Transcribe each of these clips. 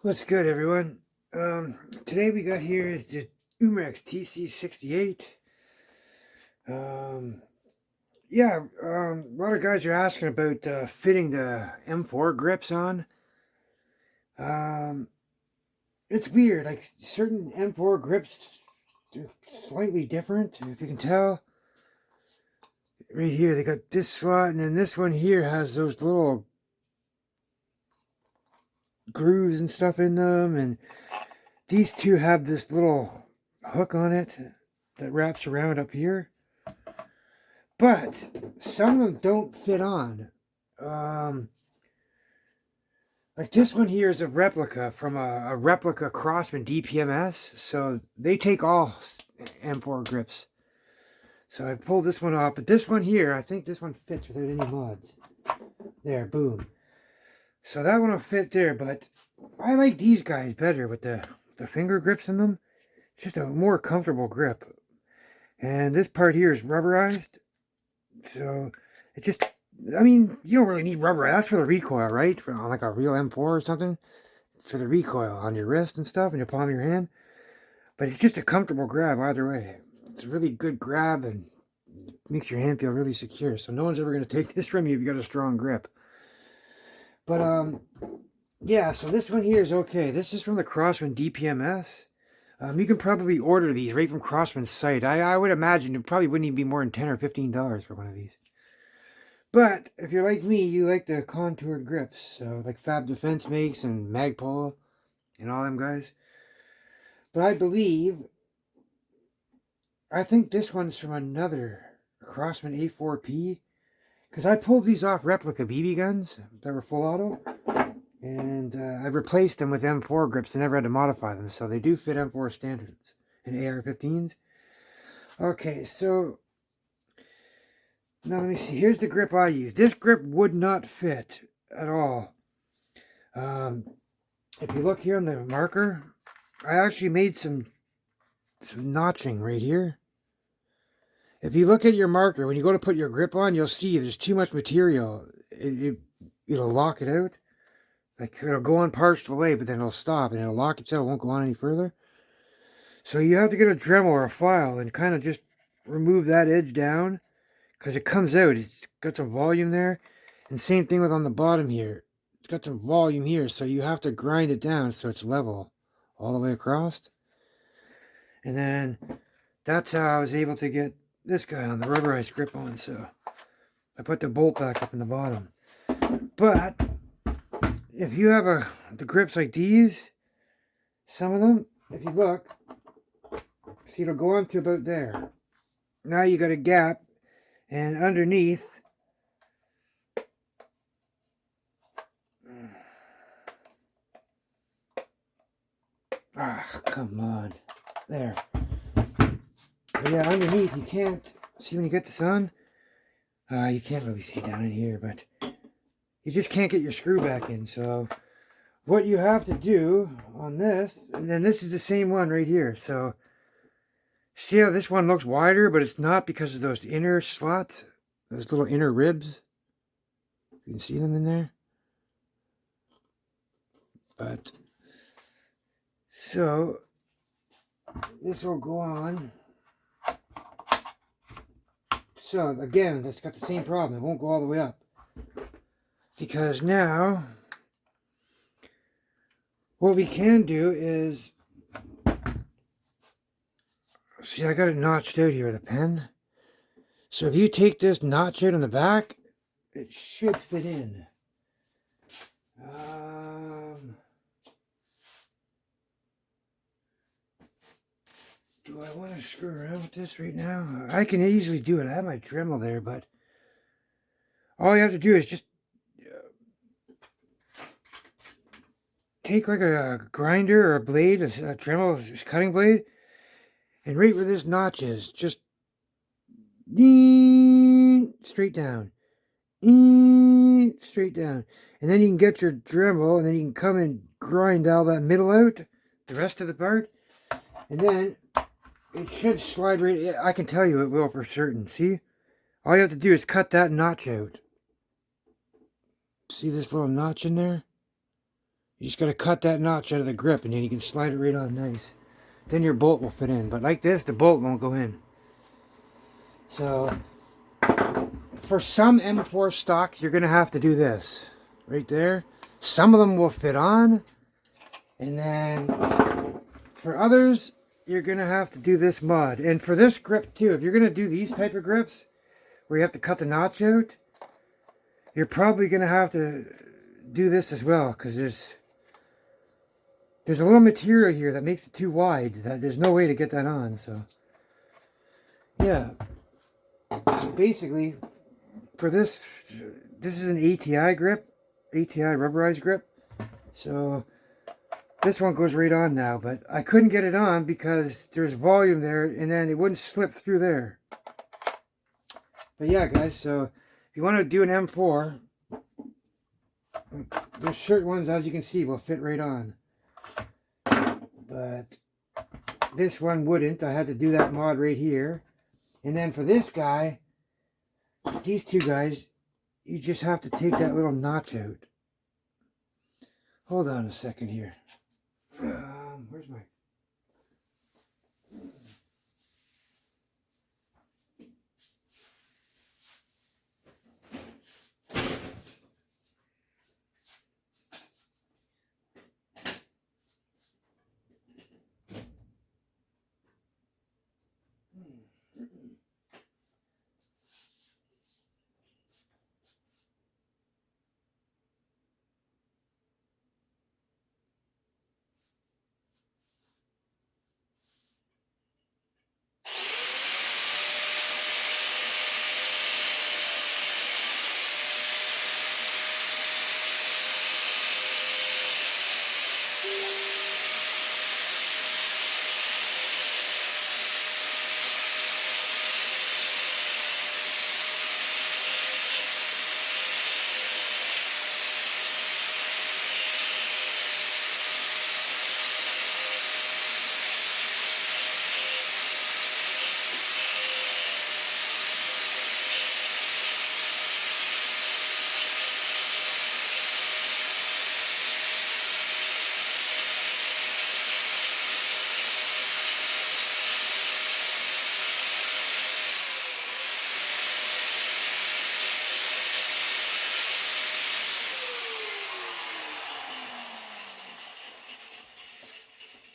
What's good, everyone? Today we got here is the Umarex TC68. Um, a lot of guys are asking about fitting the M4 grips on. Um, it's weird, like certain M4 grips, they're slightly different, if you can tell. Right here, they got this slot, and then this one here has those little grooves and stuff in them, and these two have this little hook on it that wraps around up here. But some of them don't fit on. Like this one here is a replica from a replica Crossman DPMS. So they take all M4 grips. So I pulled this one off. But this one here, I think this one fits without any mods. There, boom. So that one will fit there. But I like these guys better with the finger grips in them. It's just a more comfortable grip. And this part here is rubberized. So it just, I mean, you don't really need rubber. That's for the recoil, right? For on like a real M4 or something. It's for the recoil on your wrist and stuff and your palm of your hand. But it's just a comfortable grab either way. It's a really good grab and makes your hand feel really secure. So no one's ever going to take this from you if you got a strong grip. But yeah, so this one here is okay. This is from the Crossman DPMS. You can probably order these right from Crossman's site. I would imagine it probably wouldn't even be more than $10 or $15 for one of these. But if you're like me, you like the contoured grips. So like Fab Defense makes and Magpul and all them guys. But I think this one's from another Crossman A4P. Because I pulled these off replica BB guns that were full auto. And I replaced them with M4 grips and never had to modify them. So they do fit M4 standards and AR15s. Okay, so now let me see. Here's the grip I use. This grip would not fit at all. If you look here on the marker, I actually made some notching right here. If you look at your marker, when you go to put your grip on, you'll see there's too much material. It'll lock it out. Like it'll go on partial way, but then it'll stop and it'll lock itself. It won't go on any further. So you have to get a Dremel or a file and kind of just remove that edge down because it comes out. It's got some volume there. And same thing with on the bottom here. It's got some volume here, so you have to grind it down so it's level all the way across. And then that's how I was able to get this guy on the rubberized grip on. So I put the bolt back up in the bottom. But if you have the grips like these, some of them, if you look, see it'll go on to about there. Now you got a gap, and underneath, come on, there. But yeah, underneath you can't see when you get this on. You can't really see down in here, but you just can't get your screw back in. So what you have to do on this, and then this is the same one right here. So see how this one looks wider, but it's not because of those inner slots, those little inner ribs. You can see them in there. But so this will go on. So again, that's got the same problem. It won't go all the way up. Because now, what we can do is, see, I got it notched out here with a pen. So if you take this notch out on the back, it should fit in. Do I want to screw around with this right now? I can easily do it. I have my Dremel there, but all you have to do is just take like a grinder or a blade, a Dremel cutting blade, and right where this notch is, just straight down, straight down, and then you can get your Dremel, and then you can come and grind all that middle out, the rest of the part, and then it should slide right. I can tell you it will for certain. See, all you have to do is cut that notch out. See this little notch in there? You just got to cut that notch out of the grip, and then you can slide it right on nice. Then your bolt will fit in. But like this, the bolt won't go in. So for some M4 stocks, you're going to have to do this. Right there. Some of them will fit on. And then for others, you're going to have to do this mod. And for this grip too, if you're going to do these type of grips, where you have to cut the notch out, you're probably going to have to do this as well. Because there's a little material here that makes it too wide. That there's no way to get that on. So yeah. So basically, for this is an ATI grip. ATI rubberized grip. So this one goes right on now, but I couldn't get it on because there's volume there, and then it wouldn't slip through there. But yeah, guys, so if you want to do an M4, there's certain ones, as you can see, will fit right on. But this one wouldn't. I had to do that mod right here. And then for this guy, these two guys, you just have to take that little notch out. Hold on a second here. Where's my...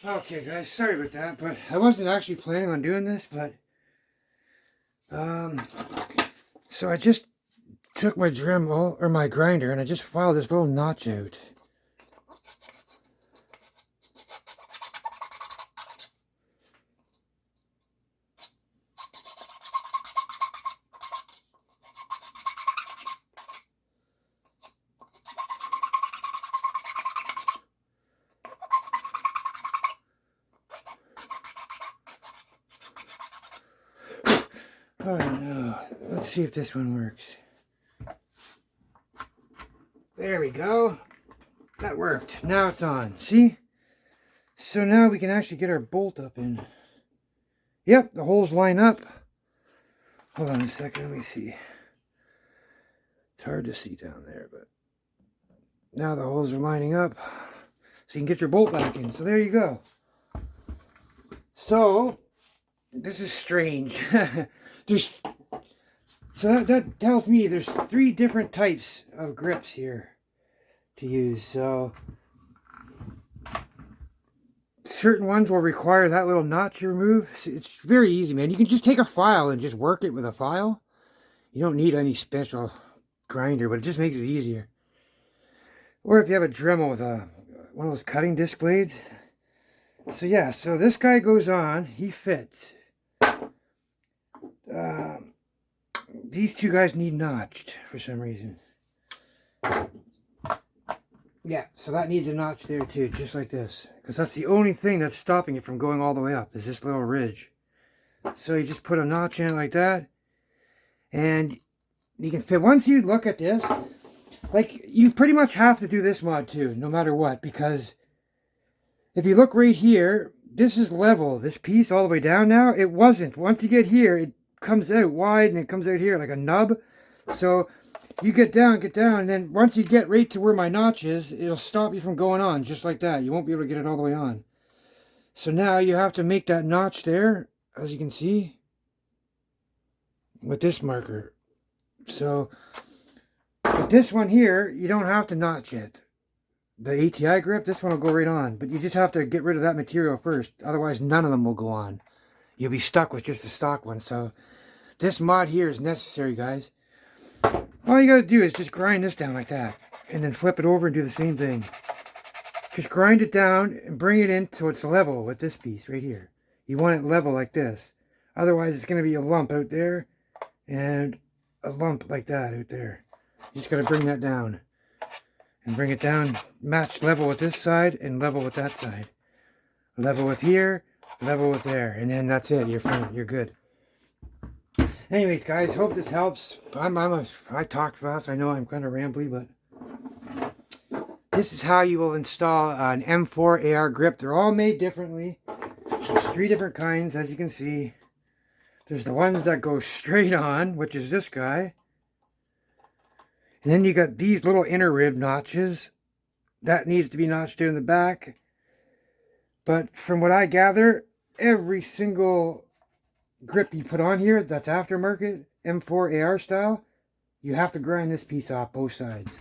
Okay, guys, sorry about that, but I wasn't actually planning on doing this, but so I just took my Dremel or my grinder and I just filed this little notch out. Oh no, let's see if this one works. There we go. That worked. Now it's on. See? So now we can actually get our bolt up in. Yep, the holes line up. Hold on a second, let me see. It's hard to see down there, but now the holes are lining up. So you can get your bolt back in. So there you go. So this is strange. So that tells me there's 3 different types of grips here to use. So certain ones will require that little notch you remove. It's very easy, man. You can just take a file and just work it with a file. You don't need any special grinder, but it just makes it easier. Or if you have a Dremel with one of those cutting disc blades. So yeah, so this guy goes on. He fits. These 2 guys need notched for some reason. Yeah, so that needs a notch there too, just like this. Because that's the only thing that's stopping it from going all the way up, is this little ridge. So you just put a notch in it like that. And you can fit, once you look at this, like, you pretty much have to do this mod too, no matter what. Because if you look right here, this is level. This piece all the way down now, it wasn't. Once you get here, it comes out wide and it comes out here like a nub. So You get down, and then once you get right to where my notch is, it'll stop you from going on, just like that. You won't be able to get it all the way on. So now you have to make that notch there, as you can see, with this marker. So, with this one here, you don't have to notch it. The ATI grip, this one will go right on, but you just have to get rid of that material first. Otherwise, none of them will go on. You'll be stuck with just the stock one. So, this mod here is necessary, guys. All you got to do is just grind this down like that, and then flip it over and do the same thing. Just grind it down and bring it in so it's level with this piece right here. You want it level like this. Otherwise, it's going to be a lump out there and a lump like that out there. You just got to bring that down. And bring it down, match level with this side and level with that side. Level with here, level with there. And then that's it. You're fine. You're good. Anyways, guys, hope this helps. I talked fast. I know I'm kind of rambly, but this is how you will install an M4 AR grip. They're all made differently. There's 3 different kinds, as you can see. There's the ones that go straight on, which is this guy. And then you got these little inner rib notches. That needs to be notched in the back. But from what I gather, every single grip you put on here that's aftermarket, M4 AR style, you have to grind this piece off both sides.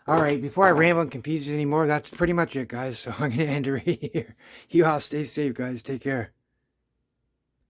Alright, before I ramble and confuse you anymore, that's pretty much it, guys. So I'm going to end it right here. You all stay safe, guys. Take care.